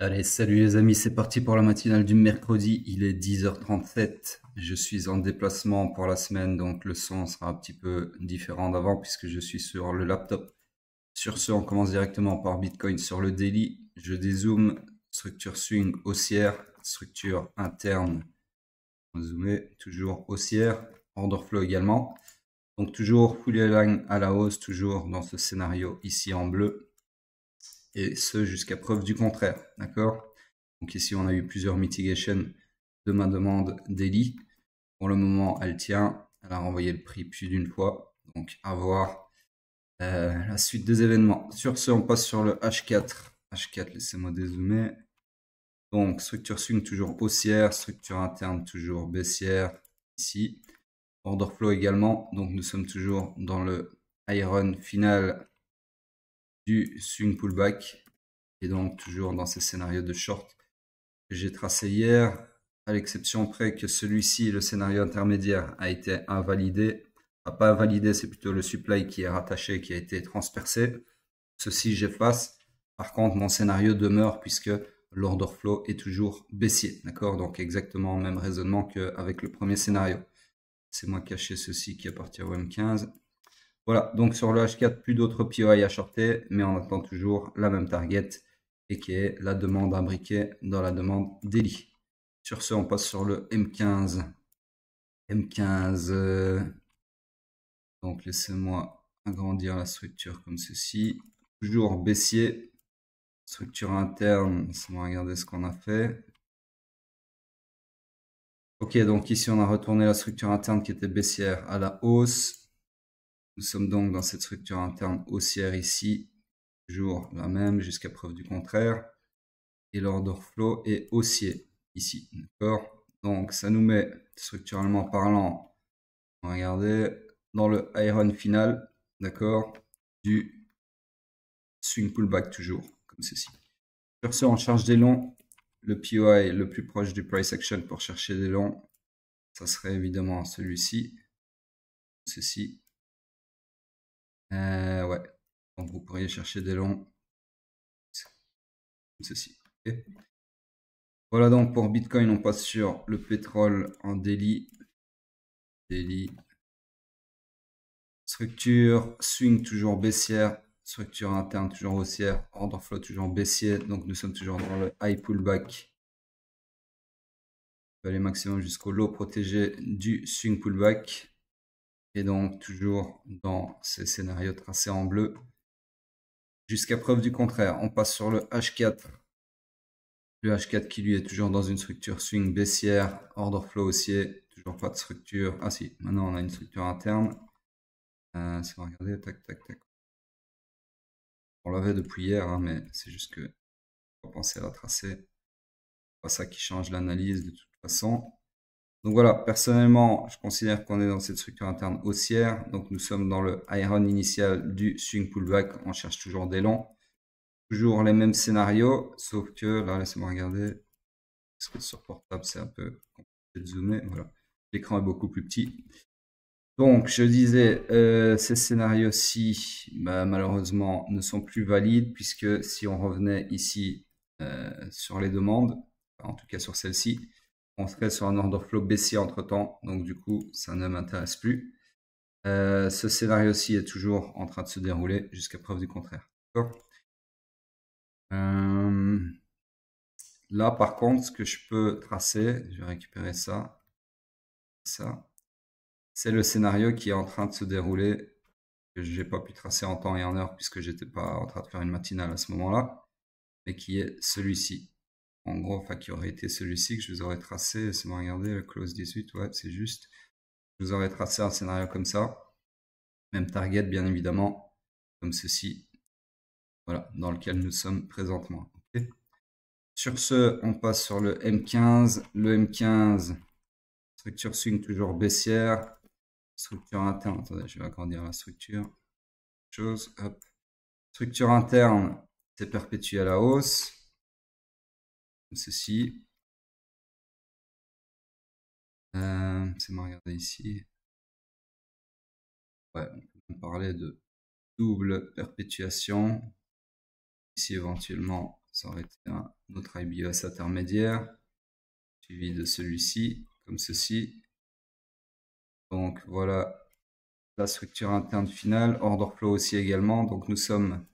Allez, salut les amis, c'est parti pour la matinale du mercredi, il est 10h37, je suis en déplacement pour la semaine, donc le son sera un petit peu différent d'avant puisque je suis sur le laptop. Sur ce, on commence directement par Bitcoin sur le daily, je dézoome, structure swing haussière, structure interne, on va zoomer, toujours haussière, order flow également, donc toujours fully align à la hausse, toujours dans ce scénario ici en bleu, et ce jusqu'à preuve du contraire, d'accord? Donc ici, on a eu plusieurs mitigations de ma demande daily. Pour le moment, elle tient. Elle a renvoyé le prix plus d'une fois. Donc, à voir la suite des événements. Sur ce, on passe sur le H4. H4, laissez-moi dézoomer. Donc, structure swing toujours haussière. Structure interne toujours baissière. Ici. Order flow également. Donc, nous sommes toujours dans le iron final du swing pullback. Et donc, toujours dans ces scénarios de short que j'ai tracé hier, à l'exception près que celui-ci, le scénario intermédiaire, a été invalidé. Pas invalidé, c'est plutôt le supply qui est rattaché, qui a été transpercé. Ceci, j'efface. Par contre, mon scénario demeure puisque l'order flow est toujours baissier. D'accord? Donc, exactement le même raisonnement qu'avec le premier scénario. C'est moi cacher ceci qui appartient au M15. Voilà, donc sur le H4, plus d'autres POI à shorter, mais on attend toujours la même target et qui est la demande imbriquée dans la demande daily. Sur ce, on passe sur le M15. M15, donc laissez-moi agrandir la structure comme ceci. Toujours baissier, structure interne, laissez-moi regarder ce qu'on a fait. Ok, donc ici on a retourné la structure interne qui était baissière à la hausse. Nous sommes donc dans cette structure interne haussière ici, toujours la même jusqu'à preuve du contraire. Et l'order flow est haussier ici, d'accord? Donc ça nous met structurellement parlant, on va regarder, dans le iron final, d'accord, du swing pullback toujours, comme ceci. Sur ce, on charge des longs, le POI le plus proche du price action pour chercher des longs, ça serait évidemment celui-ci, ceci. Ouais, donc vous pourriez chercher des longs, comme ceci. Okay. Voilà donc pour Bitcoin, on passe sur le pétrole en daily. Structure, swing toujours baissière, structure interne toujours haussière, order flow toujours baissier, donc nous sommes toujours dans le high pullback. On peut aller maximum jusqu'au low protégé du swing pullback. Et donc toujours dans ces scénarios tracés en bleu. Jusqu'à preuve du contraire, on passe sur le H4. Le H4 qui lui est toujours dans une structure swing baissière, order flow haussier, toujours pas de structure. Ah si, maintenant on a une structure interne. Si on va regarder, tac, tac, tac. On l'avait depuis hier, hein, mais c'est juste que on va penser à la tracer. C'est pas ça qui change l'analyse de toute façon. Donc voilà, personnellement, je considère qu'on est dans cette structure interne haussière. Donc nous sommes dans le iron initial du swing pullback. On cherche toujours des longs. Toujours les mêmes scénarios, sauf que là, laissez-moi regarder. Parce que sur portable, c'est un peu compliqué de zoomer. Voilà. L'écran est beaucoup plus petit. Donc, je disais, ces scénarios-ci, bah, malheureusement, ne sont plus valides puisque si on revenait ici sur les demandes, en tout cas sur celle-ci, on serait sur un order flow baissier entre-temps. Donc, du coup, ça ne m'intéresse plus. Ce scénario-ci est toujours en train de se dérouler jusqu'à preuve du contraire. D'accord. Là, par contre, ce que je peux tracer, je vais récupérer ça. C'est le scénario qui est en train de se dérouler, que j'ai pas pu tracer en temps et en heure puisque j'étais pas en train de faire une matinale à ce moment-là, mais qui est celui-ci. En gros, enfin, qui aurait été celui-ci que je vous aurais tracé. C'est bon, regardez, le close 18, ouais, c'est juste. Je vous aurais tracé un scénario comme ça. Même target, bien évidemment, comme ceci. Voilà, dans lequel nous sommes présentement. Okay. Sur ce, on passe sur le M15. Le M15, structure swing toujours baissière. Structure interne, attendez, je vais agrandir la structure. Hop. Structure interne, c'est perpétué à la hausse. Comme ceci. C'est moi, regardez ici. Ouais, on peut parler de double perpétuation. Ici, éventuellement, ça aurait été un autre IBOS intermédiaire, suivi de celui-ci, comme ceci. Donc voilà la structure interne finale, order flow aussi également. Donc nous sommes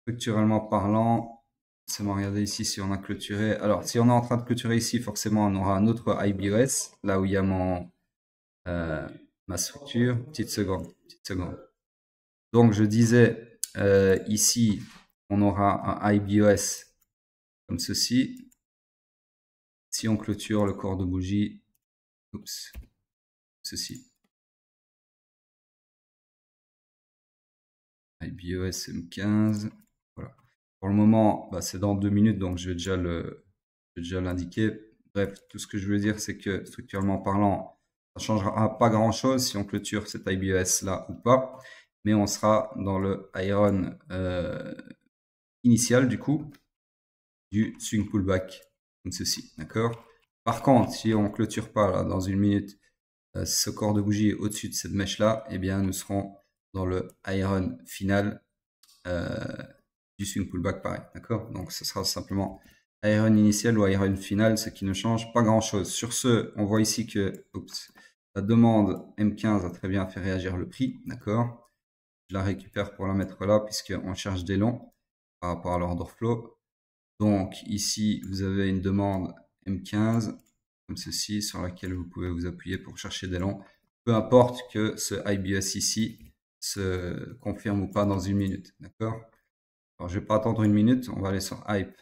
structurellement parlant, forcément regardez ici si on a clôturé. Alors si on est en train de clôturer ici, forcément on aura un autre IBOS, là où il y a ma structure. Petite seconde. Donc je disais ici on aura un IBOS comme ceci. Si on clôture le corps de bougie, oups, ceci. IBOS M15. Voilà. Pour le moment, bah, c'est dans 2 minutes, donc je vais déjà l'indiquer. Bref, tout ce que je veux dire, c'est que structurellement parlant, ça changera pas grand chose si on clôture cet IBOS là ou pas, mais on sera dans le iron initial du coup du swing pullback comme ceci, d'accord. Par contre, si on clôture pas là dans 1 minute ce corps de bougie au-dessus de cette mèche là, eh bien nous serons dans le iron final du swing pullback pareil, d'accord. Donc ce sera simplement iron initial ou iron final, ce qui ne change pas grand chose. Sur ce, on voit ici que la demande M15 a très bien fait réagir le prix, d'accord. Je la récupère pour la mettre là puisqu'on cherche des longs par rapport à l'order flow. Donc ici vous avez une demande M15 comme ceci sur laquelle vous pouvez vous appuyer pour chercher des longs, peu importe que ce IBOS ici se confirme ou pas dans 1 minute, d'accord. Alors je vais pas attendre 1 minute, on va aller sur hype.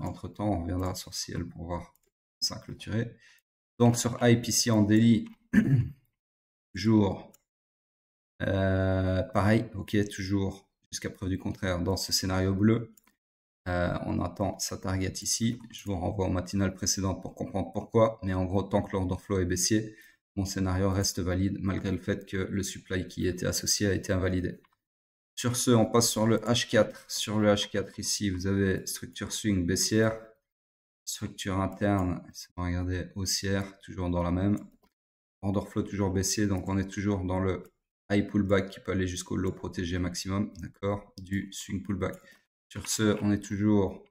Entre temps on reviendra sur ciel pour voir ça clôturer. Donc sur hype ici en daily toujours pareil, ok, toujours jusqu'à preuve du contraire dans ce scénario bleu. On attend sa target ici. Je vous renvoie au matinal précédent pour comprendre pourquoi. Mais en gros, tant que l'order flow est baissier, mon scénario reste valide malgré le fait que le supply qui était associé a été invalidé. Sur ce, on passe sur le H4. Sur le H4 ici, vous avez structure swing baissière, structure interne, regardez, haussière, toujours dans la même. Order flow toujours baissier, donc on est toujours dans le high pullback qui peut aller jusqu'au low protégé maximum, d'accord, du swing pullback. Sur ce, on est toujours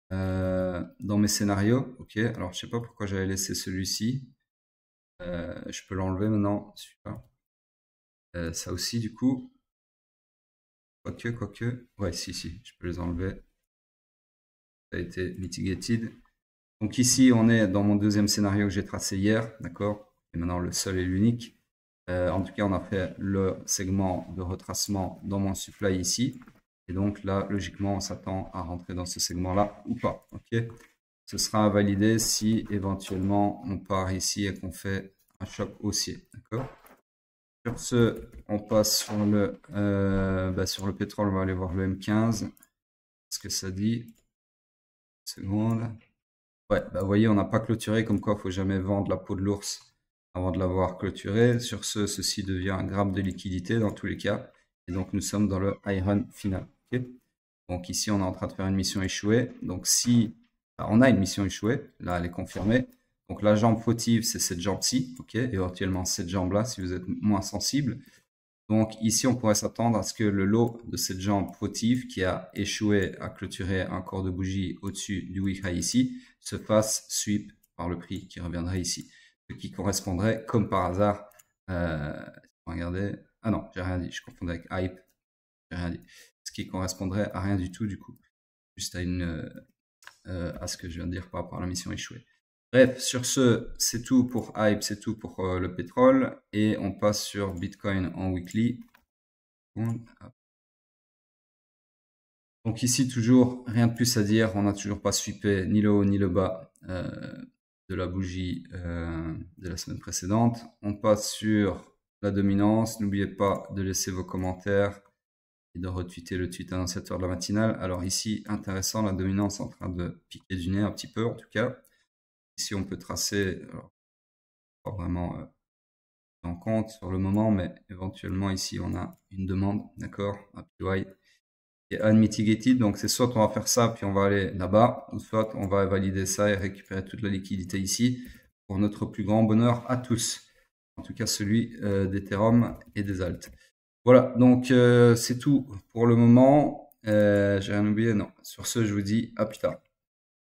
dans mes scénarios. Ok, alors je sais pas pourquoi j'avais laissé celui-ci. Je peux l'enlever maintenant, celui-là. Ça aussi, du coup. Quoique. Ouais, si, je peux les enlever. Ça a été mitigated. Donc ici, on est dans mon deuxième scénario que j'ai tracé hier, d'accord. Et maintenant, le seul et l'unique. En tout cas, on a fait le segment de retracement dans mon supply ici. Et donc là, logiquement, on s'attend à rentrer dans ce segment-là ou pas. Ok, ce sera validé si éventuellement on part ici et qu'on fait un choc haussier. D'accord. Sur ce, on passe sur le pétrole. On va aller voir le M15. Ce que ça dit. Seconde. Ouais, bah vous voyez, on n'a pas clôturé. Comme quoi, il ne faut jamais vendre la peau de l'ours avant de l'avoir clôturé. Sur ce, ceci devient un gramme de liquidité dans tous les cas. Et donc, nous sommes dans le iron final. Okay. Donc ici, on est en train de faire une mission échouée. Donc si on a une mission échouée, là, elle est confirmée. Donc la jambe fautive, c'est cette jambe-ci, ok, éventuellement cette jambe-là, si vous êtes moins sensible. Donc ici, on pourrait s'attendre à ce que le lot de cette jambe fautive qui a échoué à clôturer un corps de bougie au-dessus du wick high ici, se fasse sweep par le prix qui reviendrait ici. Ce qui correspondrait, comme par hasard, regardez, ah non, j'ai rien dit, je confondais avec hype, j'ai rien dit. Ce qui correspondrait à rien du tout du coup, juste à ce que je viens de dire par rapport à la mission échouée. Bref, sur ce, c'est tout pour hype, c'est tout pour le pétrole, et on passe sur Bitcoin en weekly. Donc ici toujours rien de plus à dire, on n'a toujours pas sweepé ni le haut ni le bas de la bougie de la semaine précédente. On passe sur la dominance, n'oubliez pas de laisser vos commentaires et de retweeter le tweet annonciateur de la matinale. Alors ici, intéressant, la dominance en train de piquer du nez un petit peu en tout cas. Ici, on peut tracer, alors, pas vraiment en compte sur le moment, mais éventuellement ici, on a une demande, d'accord, APY et unmitigated. Donc c'est soit on va faire ça, puis on va aller là-bas, ou soit on va valider ça et récupérer toute la liquidité ici, pour notre plus grand bonheur à tous. En tout cas, celui d'Ethereum et des alts. Voilà, donc c'est tout pour le moment. J'ai rien oublié, non. Sur ce, je vous dis à plus tard.